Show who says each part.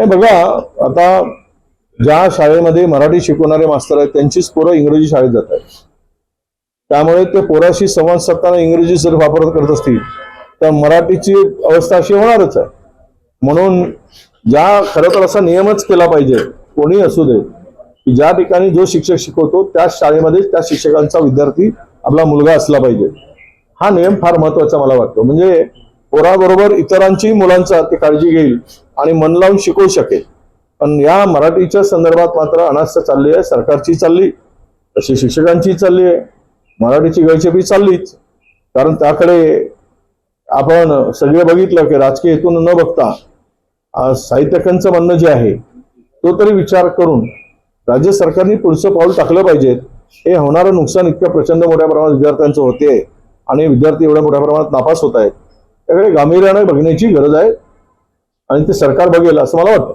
Speaker 1: बघा, आता ज्या शाळेमध्ये मराठी शिकवणारे मास्तर आहेत त्यांचीच पोरं इंग्रजी शाळेत जात आहेत. त्यामुळे ते पोराशी संवाद साधताना इंग्रजी जर वापर करत असतील तर मराठीची अवस्था अशी होणारच आहे. म्हणून खरं तर असा नियमच केला पाहिजे, कोणी असू दे, की ज्या ठिकाणी जो शिक्षक शिकवतो त्या शाळेमध्ये त्या शिक्षकांचा विद्यार्थी आपला मुलगा असला पाहिजे. हा नियम फार महत्वाचा मला वाटतो. म्हणजे पोराबरोबर इतरांची मुलांचा ते काळजी घेईल आणि मन लावून शिकवू शकेल. पण या मराठीच्या संदर्भात मात्र अनास्था चालली आहे. सरकारची चालली, तशी शिक्षकांची चालली आहे, मराठीची गळचेपी चाललीच. कारण त्याकडे आपण सगळे बघितलं की राजकीय हेतून न बघता साहित्यकांचं म्हणणं जे आहे तो तरी विचार करून राज्य सरकारने पुढचं पाऊल टाकलं पाहिजे. हे होणारं नुकसान इतकं प्रचंड मोठ्या प्रमाणात विद्यार्थ्यांचं होते आणि विद्यार्थी एवढ्या मोठ्या प्रमाणात नापास होत आहेत. त्याकडे गांभीर्याने बघण्याची गरज आहे आणि ते सरकार बघेल असं मला वाटतं.